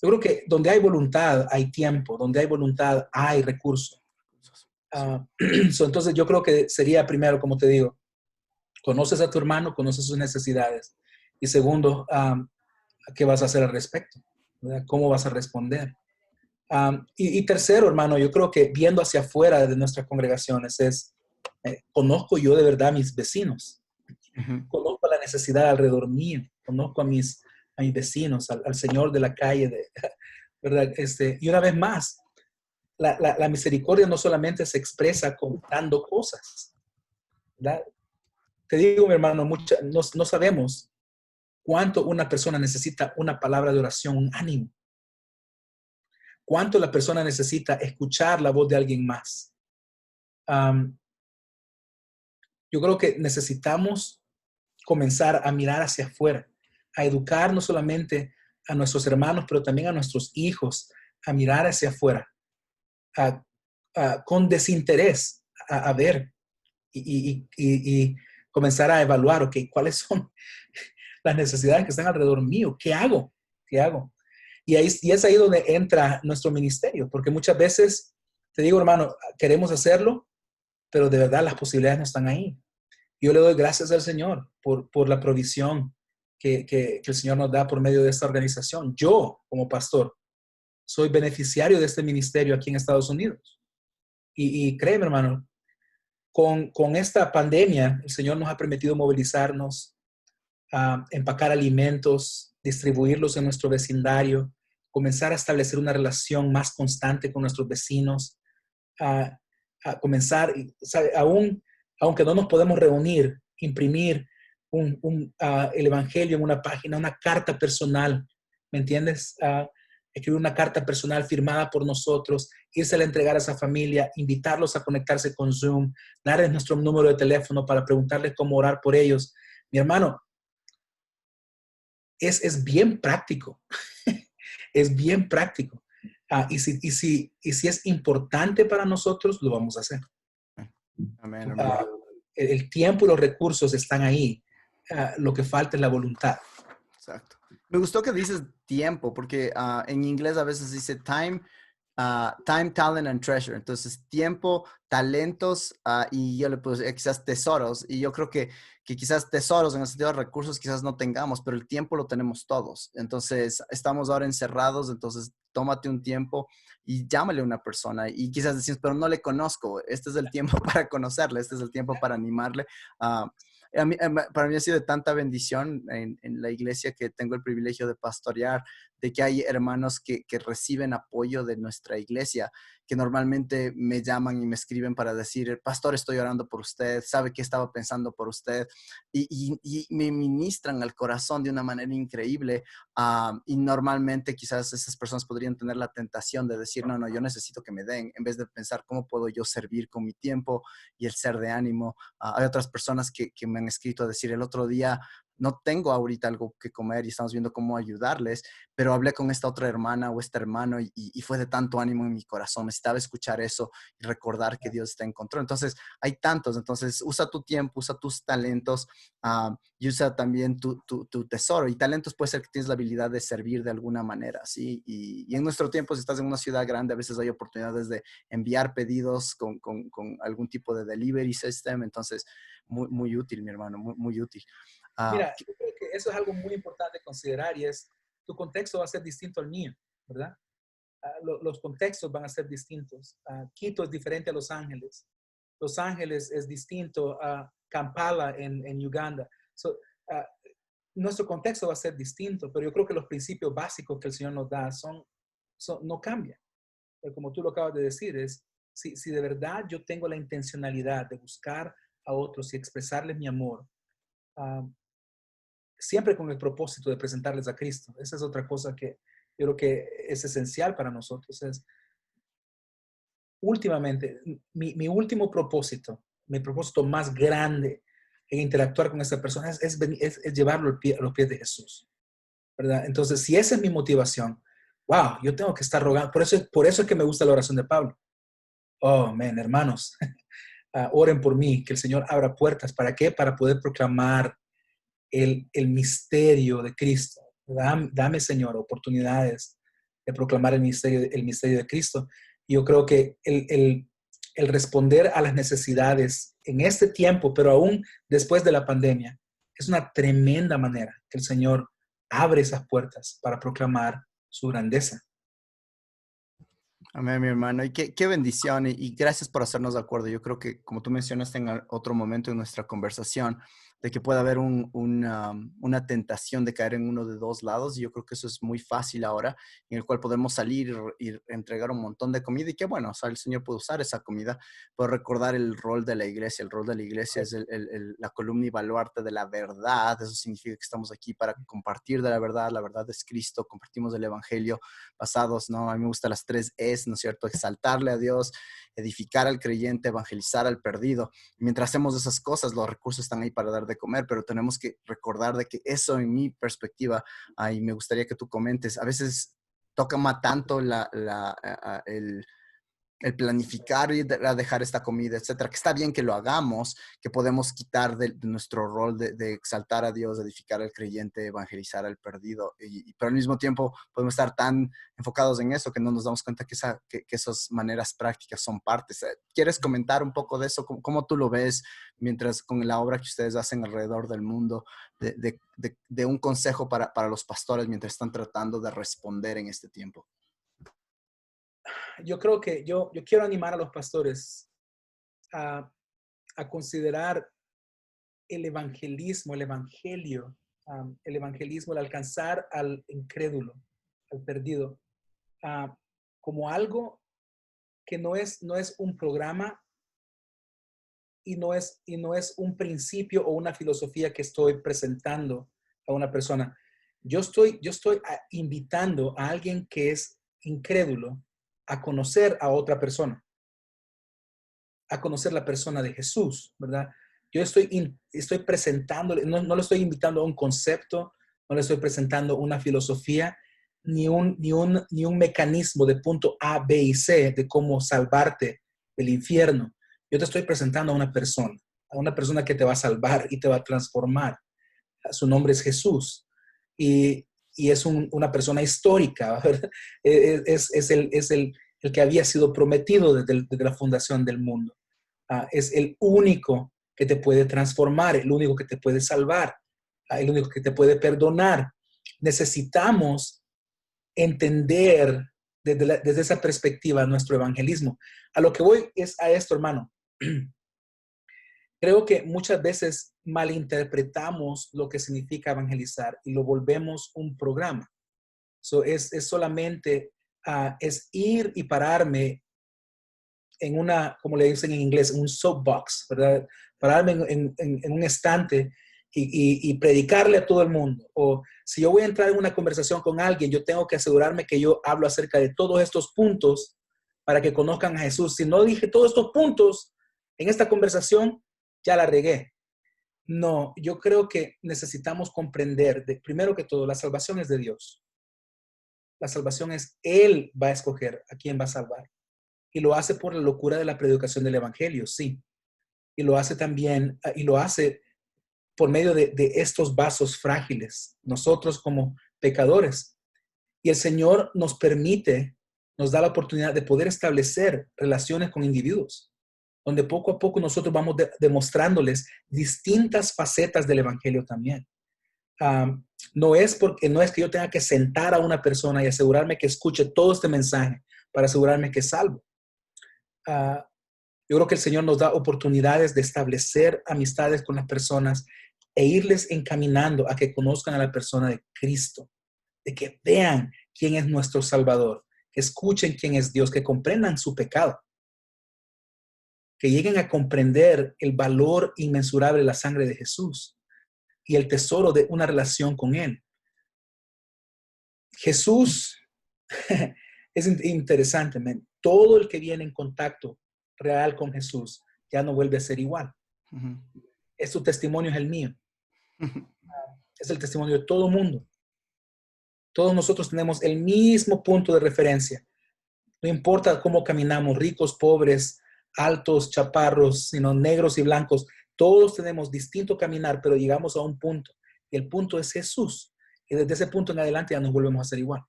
Yo creo que donde hay voluntad hay tiempo, donde hay voluntad hay recursos. Sí. Entonces yo creo que sería primero, como te digo, conoces a tu hermano, conoces sus necesidades. Y segundo, ¿qué vas a hacer al respecto? ¿Verdad? ¿Cómo vas a responder? Y tercero, hermano, yo creo que viendo hacia afuera de nuestras congregaciones conozco yo de verdad a mis vecinos, Ujú. conozco la necesidad alrededor mío, conozco a mis vecinos, al señor de la calle, ¿verdad? Y una vez más, la misericordia no solamente se expresa contando cosas, ¿verdad? Te digo, mi hermano, no sabemos cuánto una persona necesita una palabra de oración, un ánimo, cuánto la persona necesita escuchar la voz de alguien más. Um, yo creo que necesitamos comenzar a mirar hacia afuera, a educar no solamente a nuestros hermanos, pero también a nuestros hijos, a mirar hacia afuera, a, con desinterés, a ver y comenzar a evaluar, ok, cuáles son las necesidades que están alrededor mío, ¿qué hago? ¿Qué hago? Y es ahí donde entra nuestro ministerio, porque muchas veces, te digo, hermano, queremos hacerlo, pero de verdad las posibilidades no están ahí. Yo le doy gracias al Señor por la provisión que el Señor nos da por medio de esta organización. Yo, como pastor, soy beneficiario de este ministerio aquí en Estados Unidos. Y créeme, hermano, con esta pandemia, el Señor nos ha permitido movilizarnos, empacar alimentos, distribuirlos en nuestro vecindario, comenzar a establecer una relación más constante con nuestros vecinos, a, a comenzar, ¿sabe? Aunque no nos podemos reunir, imprimir el Evangelio en una página, una carta personal, ¿me entiendes? Escribir una carta personal firmada por nosotros, irse a entregar a esa familia, invitarlos a conectarse con Zoom, darles nuestro número de teléfono para preguntarles cómo orar por ellos. Mi hermano, es bien práctico, es bien práctico. Y si es importante para nosotros, lo vamos a hacer. Amén, Ah, hermano. el tiempo y los recursos están ahí. Lo que falta es la voluntad. Exacto. Me gustó que dices tiempo, porque en inglés a veces dice time, time, talent and treasure. Entonces, tiempo, talentos y yo le puse quizás tesoros. Y yo creo que quizás tesoros en el sentido de recursos quizás no tengamos, pero el tiempo lo tenemos todos. Entonces, estamos ahora encerrados, entonces tómate un tiempo y llámale a una persona. Y quizás decimos, pero no le conozco. Este es el tiempo para conocerle, este es el tiempo para animarle. Para mí ha sido de tanta bendición en la iglesia que tengo el privilegio de pastorear, de que hay hermanos que reciben apoyo de nuestra iglesia, que normalmente me llaman y me escriben para decir, pastor, estoy orando por usted, sabe que estaba pensando por usted, y me ministran al corazón de una manera increíble. Y normalmente quizás esas personas podrían tener la tentación de decir, no, no, yo necesito que me den, en vez de pensar cómo puedo yo servir con mi tiempo y el ser de ánimo. Hay otras personas que me han escrito a decir el otro día, no tengo ahorita algo que comer y estamos viendo cómo ayudarles, pero hablé con esta otra hermana o este hermano y fue de tanto ánimo en mi corazón. Necesitaba escuchar eso y recordar que Dios está en control. Entonces, hay tantos. Entonces, usa tu tiempo, usa tus talentos y usa también tu tesoro. Y talentos puede ser que tienes la habilidad de servir de alguna manera, ¿sí? Y en nuestro tiempo, si estás en una ciudad grande, a veces hay oportunidades de enviar pedidos con algún tipo de delivery system. Entonces, muy, muy útil, mi hermano, muy, muy útil. Ah, Mira, yo creo que eso es algo muy importante considerar y es, tu contexto va a ser distinto al mío, ¿verdad? Los contextos van a ser distintos. Quito es diferente a Los Ángeles. Los Ángeles es distinto a Kampala en Uganda. So, nuestro contexto va a ser distinto, pero yo creo que los principios básicos que el Señor nos da no cambian. Pero como tú lo acabas de decir, es si de verdad yo tengo la intencionalidad de buscar a otros y expresarles mi amor, siempre con el propósito de presentarles a Cristo. Esa es otra cosa que yo creo que es esencial para nosotros. Últimamente, mi último propósito, mi propósito más grande en interactuar con esta persona es llevarlo a los pies de Jesús, ¿verdad? Entonces, si esa es mi motivación, wow, yo tengo que estar rogando. Por eso es que me gusta la oración de Pablo. Oh, man, hermanos, oren por mí, que el Señor abra puertas. ¿Para qué? Para poder proclamar el misterio de Cristo. Dame, Señor, oportunidades de proclamar el misterio de Cristo. Y yo creo que el responder a las necesidades en este tiempo, pero aún después de la pandemia, es una tremenda manera que el Señor abre esas puertas para proclamar su grandeza. Amén, mi hermano. Y qué bendición. Y gracias por hacernos de acuerdo. Yo creo que, como tú mencionaste en otro momento en nuestra conversación, de que puede haber una tentación de caer en uno de dos lados. Y yo creo que eso es muy fácil ahora, en el cual podemos salir y entregar un montón de comida. Y que bueno, o sea, el Señor puede usar esa comida, pero recordar el rol de la iglesia. El rol de la iglesia es la columna y baluarte de la verdad. Eso significa que estamos aquí para compartir de la verdad. La verdad es Cristo. Compartimos el Evangelio basados, ¿no? A mí me gustan las 3 Es, ¿no es cierto? Exaltarle a Dios, edificar al creyente, evangelizar al perdido. Y mientras hacemos esas cosas, los recursos están ahí para dar de comer, pero tenemos que recordar de que eso, en mi perspectiva, y me gustaría que tú comentes, a veces toca más tanto el planificar y dejar esta comida, etcétera, que está bien que lo hagamos, que podemos quitar de nuestro rol de exaltar a Dios, de edificar al creyente, evangelizar al perdido, pero al mismo tiempo podemos estar tan enfocados en eso que no nos damos cuenta que esas maneras prácticas son partes. ¿Quieres comentar un poco de eso? ¿Cómo tú lo ves mientras con la obra que ustedes hacen alrededor del mundo, de un consejo para los pastores mientras están tratando de responder en este tiempo? Yo creo que yo quiero animar a los pastores a, a considerar el evangelismo, el evangelio, el evangelismo, el alcanzar al incrédulo, al perdido, como algo que no es un programa y no es un principio o una filosofía que estoy presentando a una persona. Yo estoy invitando a alguien que es incrédulo a conocer a otra persona, a conocer la persona de Jesús, ¿verdad? Yo estoy presentándole, no le estoy invitando a un concepto, no le estoy presentando una filosofía, ni un mecanismo de punto A, B y C de cómo salvarte del infierno. Yo te estoy presentando a una persona que te va a salvar y te va a transformar. Su nombre es Jesús y es una persona histórica, ¿verdad? Es el que había sido prometido desde la fundación del mundo. Es el único que te puede transformar, el único que te puede salvar, el único que te puede perdonar. Necesitamos entender desde esa perspectiva nuestro evangelismo. A lo que voy es a esto, hermano. Creo que muchas veces malinterpretamos lo que significa evangelizar y lo volvemos un programa. Es solamente, es ir y pararme en como le dicen en inglés, en un soapbox, ¿verdad? Pararme en un estante y predicarle a todo el mundo. O si yo voy a entrar en una conversación con alguien, yo tengo que asegurarme que yo hablo acerca de todos estos puntos para que conozcan a Jesús. Si no dije todos estos puntos en esta conversación, ya la regué. No, yo creo que necesitamos comprender, primero que todo, la salvación es de Dios. La salvación es Él va a escoger a quién va a salvar. Y lo hace por la locura de la predicación del evangelio, sí. Y lo hace también, y lo hace por medio de estos vasos frágiles, nosotros como pecadores. Y el Señor nos da la oportunidad de poder establecer relaciones con individuos, donde poco a poco nosotros vamos demostrándoles distintas facetas del evangelio también. No es que yo tenga que sentar a una persona y asegurarme que escuche todo este mensaje para asegurarme que es salvo. Ah, yo creo que el Señor nos da oportunidades de establecer amistades con las personas e irles encaminando a que conozcan a la persona de Cristo, de que vean quién es nuestro Salvador, que escuchen quién es Dios, que comprendan su pecado, que lleguen a comprender el valor inmensurable de la sangre de Jesús y el tesoro de una relación con Él. Jesús es interesante, man. Todo el que viene en contacto real con Jesús ya no vuelve a ser igual. Ujú. Es tu testimonio, es el mío. Es el testimonio de todo mundo. Todos nosotros tenemos el mismo punto de referencia. No importa cómo caminamos, ricos, pobres, altos, chaparros, sino negros y blancos. Todos tenemos distinto caminar, pero llegamos a un punto. Y el punto es Jesús. Y desde ese punto en adelante ya nos volvemos a ser igual.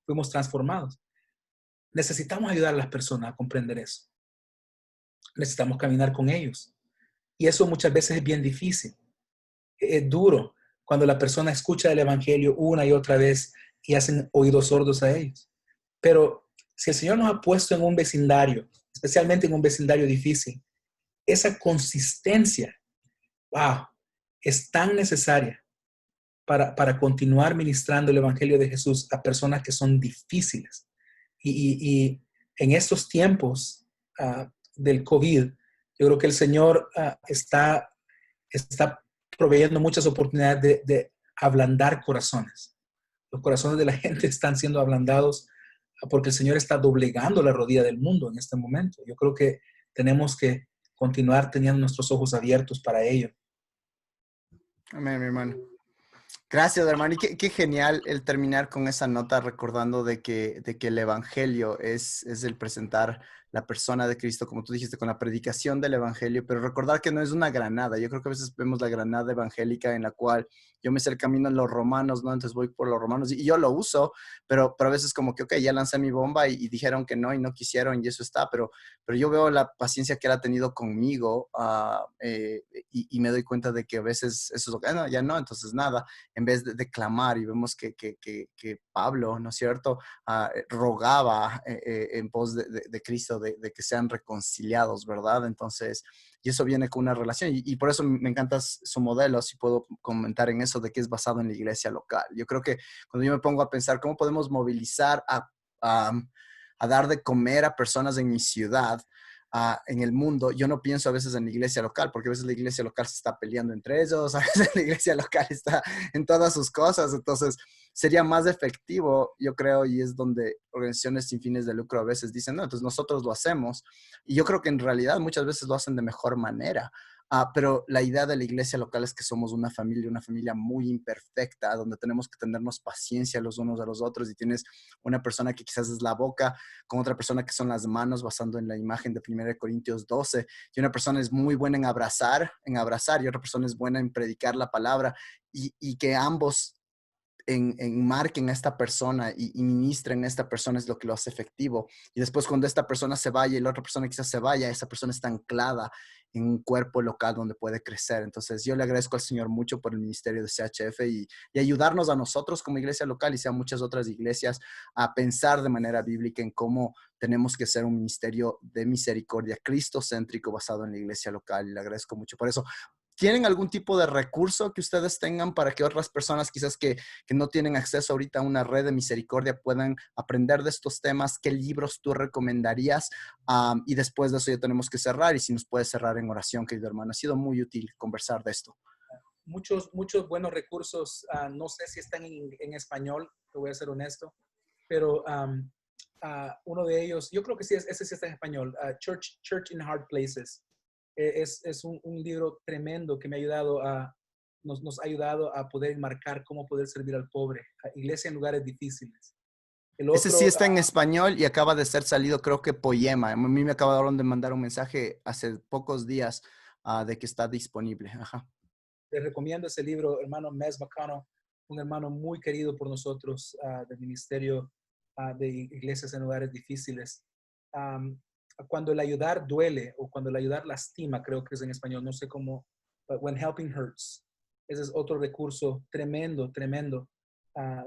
Fuimos transformados. Necesitamos ayudar a las personas a comprender eso. Necesitamos caminar con ellos. Y eso muchas veces es bien difícil. Es duro cuando la persona escucha el evangelio una y otra vez y hacen oídos sordos a ellos. Pero si el Señor nos ha puesto en un vecindario, especialmente en un vecindario difícil, esa consistencia, wow, es tan necesaria para continuar ministrando el evangelio de Jesús a personas que son difíciles. Y en estos tiempos del COVID, yo creo que el Señor está proveyendo muchas oportunidades de ablandar corazones. Los corazones de la gente están siendo ablandados porque el Señor está doblegando la rodilla del mundo en este momento. Yo creo que tenemos que continuar teniendo nuestros ojos abiertos para ello. Amén, mi hermano. Gracias, hermano. Y qué genial el terminar con esa nota recordando de que el evangelio es el presentar la persona de Cristo, como tú dijiste, con la predicación del evangelio, pero recordar que no es una granada. Yo creo que a veces vemos la granada evangélica en la cual yo me sé el camino en los romanos, ¿no? Entonces voy por los romanos y yo lo uso, pero a veces como que, ok, ya lancé mi bomba y dijeron que no y no quisieron y eso está, pero yo veo la paciencia que él ha tenido conmigo y me doy cuenta de que a veces eso es lo que, no, ya no, entonces nada en vez de clamar y vemos que Pablo, ¿no es cierto?, rogaba en pos de Cristo de que sean reconciliados, ¿verdad? Entonces, y eso viene con una relación y por eso me encanta su modelo, si puedo comentar en eso, de que es basado en la iglesia local. Yo creo que cuando yo me pongo a pensar cómo podemos movilizar a, a dar de comer a personas en mi ciudad, en el mundo, yo no pienso a veces en la iglesia local, porque a veces la iglesia local se está peleando entre ellos, a veces la iglesia local está en todas sus cosas, entonces sería más efectivo, yo creo, y es donde organizaciones sin fines de lucro a veces dicen, no, entonces nosotros lo hacemos, y yo creo que en realidad muchas veces lo hacen de mejor manera. Pero la idea de la iglesia local es que somos una familia muy imperfecta, donde tenemos que tenernos paciencia los unos a los otros y tienes una persona que quizás es la boca, con otra persona que son las manos, basando en la imagen de 1 Corintios 12, y una persona es muy buena en abrazar y otra persona es buena en predicar la palabra y que ambos marquen a esta persona y ministren a esta persona es lo que lo hace efectivo. Y después cuando esta persona se vaya y la otra persona quizás se vaya, esa persona está anclada en un cuerpo local donde puede crecer. Entonces yo le agradezco al Señor mucho por el ministerio de CHF y ayudarnos a nosotros como iglesia local y a muchas otras iglesias a pensar de manera bíblica en cómo tenemos que ser un ministerio de misericordia cristocéntrico basado en la iglesia local. Y le agradezco mucho por eso. ¿Tienen algún tipo de recurso que ustedes tengan para que otras personas quizás que no tienen acceso ahorita a una red de misericordia puedan aprender de estos temas? ¿Qué libros tú recomendarías? Y después de eso ya tenemos que cerrar y si nos puedes cerrar en oración, querido hermano. Ha sido muy útil conversar de esto. Muchos buenos recursos. No sé si están en español, te voy a ser honesto, pero uno de ellos, yo creo que sí, ese sí está en español, Church in Hard Places. Es un libro tremendo que me ha ayudado nos ha ayudado a poder enmarcar cómo poder servir al pobre, a iglesia en lugares difíciles. El Ese sí otro, está en español y acaba de ser salido, creo que Poema. A mí me acabaron de mandar un mensaje hace pocos días de que está disponible. Ajá. les recomiendo ese libro, hermano Mes McConnell, un hermano muy querido por nosotros del ministerio de iglesias en lugares difíciles. Um, Cuando el ayudar duele o cuando el ayudar lastima, creo que es en español, no sé cómo, but when helping hurts. Ese es otro recurso tremendo, tremendo,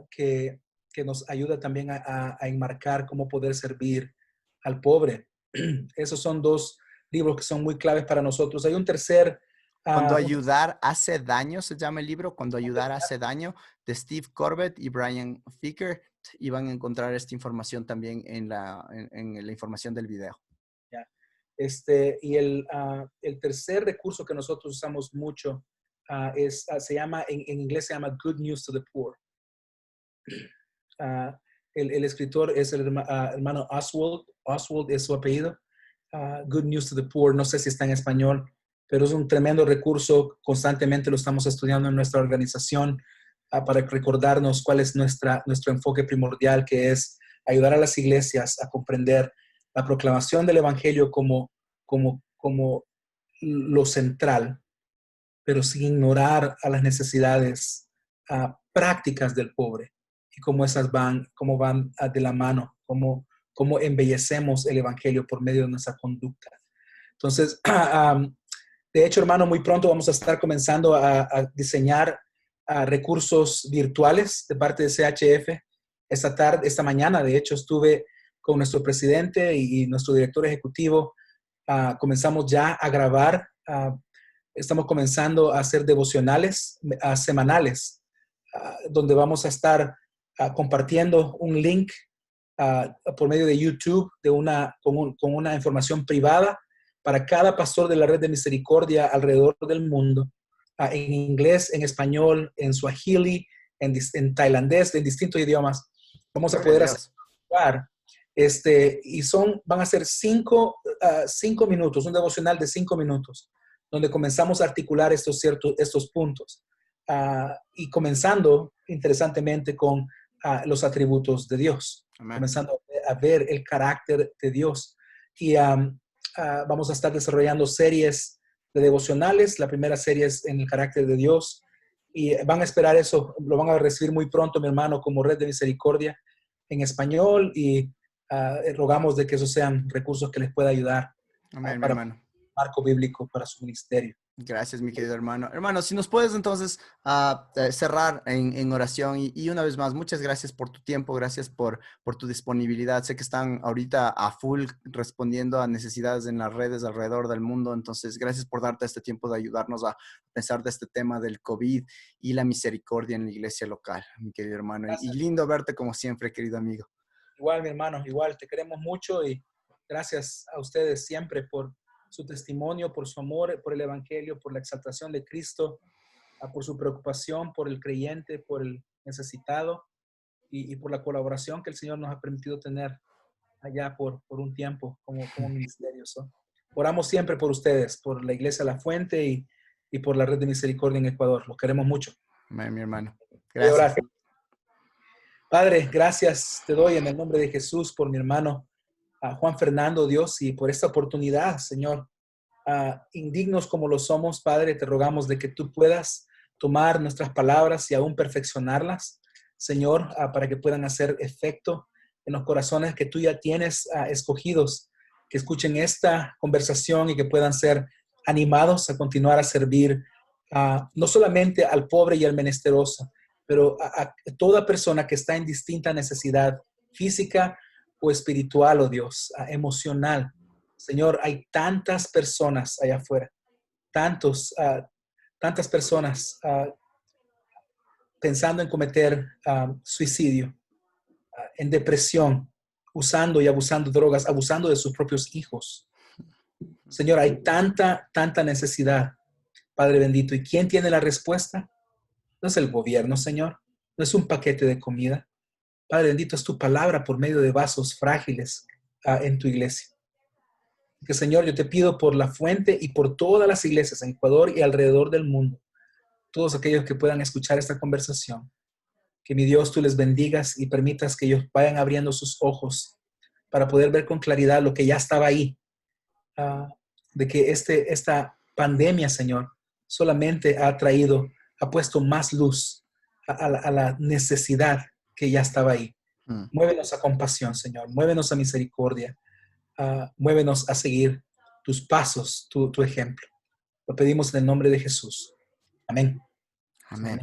que nos ayuda también a enmarcar cómo poder servir al pobre. Esos son dos libros que son muy claves para nosotros. Hay un tercer, Cuando un ayudar hace daño, se llama el libro, Cuando ayudar hace daño, de Steve Corbett y Brian Ficker. Y van a encontrar esta información también en la información del video. Ya. Y el tercer recurso que nosotros usamos mucho se llama, en inglés se llama Good News to the Poor. El escritor es el hermano Oswald. Oswald es su apellido. Good News to the Poor, no sé si está en español, pero es un tremendo recurso. Constantemente lo estamos estudiando en nuestra organización para recordarnos cuál es nuestro enfoque primordial, que es ayudar a las iglesias a comprender la proclamación del evangelio como lo central, pero sin ignorar a las necesidades prácticas del pobre y cómo van de la mano, cómo embellecemos el evangelio por medio de nuestra conducta. Entonces, de hecho, hermano, muy pronto vamos a estar comenzando a diseñar recursos virtuales de parte de CHF. Esta mañana, de hecho, estuve con nuestro presidente y nuestro director ejecutivo. Comenzamos ya a grabar. Estamos comenzando a hacer devocionales semanales, donde vamos a estar compartiendo un link por medio de YouTube con una información privada para cada pastor de la Red de Misericordia alrededor del mundo, en inglés, en español, en suajili, en tailandés, en distintos idiomas. Vamos a poder hacer y van a ser 5 minutos, un devocional de 5 minutos, donde comenzamos a articular estos puntos. Y comenzando, interesantemente, con los atributos de Dios. Amén. Comenzando a ver el carácter de Dios. Y vamos a estar desarrollando series de devocionales. La primera serie es en el carácter de Dios. Y van a esperar eso, lo van a recibir muy pronto, mi hermano, como Red de Misericordia en español. Y rogamos de que esos sean recursos que les pueda ayudar. Amén, mi para hermano. Marco bíblico para su ministerio. Gracias, mi querido hermano. Hermano, si nos puedes entonces cerrar en oración y una vez más, muchas gracias por tu tiempo, gracias por tu disponibilidad. Sé que están ahorita a full respondiendo a necesidades en las redes alrededor del mundo, entonces gracias por darte este tiempo de ayudarnos a pensar de este tema del COVID y la misericordia en la iglesia local, mi querido hermano. Y lindo verte como siempre, querido amigo. Igual, mi hermano, igual, te queremos mucho y gracias a ustedes siempre por su testimonio, por su amor, por el evangelio, por la exaltación de Cristo, por su preocupación por el creyente, por el necesitado y por la colaboración que el Señor nos ha permitido tener allá por un tiempo como ministerio. Oramos siempre por ustedes, por la Iglesia La Fuente y por la Red de Misericordia en Ecuador. Los queremos mucho. Amén, mi hermano. Gracias. Padre, gracias te doy en el nombre de Jesús por mi hermano a Juan Fernando, Dios, y por esta oportunidad, Señor. Indignos como lo somos, Padre, te rogamos de que tú puedas tomar nuestras palabras y aún perfeccionarlas, Señor, para que puedan hacer efecto en los corazones que tú ya tienes escogidos, que escuchen esta conversación y que puedan ser animados a continuar a servir no solamente al pobre y al menesteroso, pero a toda persona que está en distinta necesidad física o espiritual, oh Dios, emocional. Señor, hay tantas personas allá afuera, tantas personas pensando en cometer suicidio, en depresión, usando y abusando de drogas, abusando de sus propios hijos. Señor, hay tanta necesidad, Padre bendito. ¿Y quién tiene la respuesta? No es el gobierno, Señor. No es un paquete de comida. Padre bendito, es tu palabra por medio de vasos frágiles en tu iglesia. Que, Señor, yo te pido por La Fuente y por todas las iglesias en Ecuador y alrededor del mundo, todos aquellos que puedan escuchar esta conversación, que mi Dios tú les bendigas y permitas que ellos vayan abriendo sus ojos para poder ver con claridad lo que ya estaba ahí, de que esta pandemia, Señor, solamente ha puesto más luz a la necesidad que ya estaba ahí. Muévenos a compasión, Señor, muévenos a misericordia, muévenos a seguir tus pasos, tu ejemplo. Lo pedimos en el nombre de Jesús. Amén. Amén.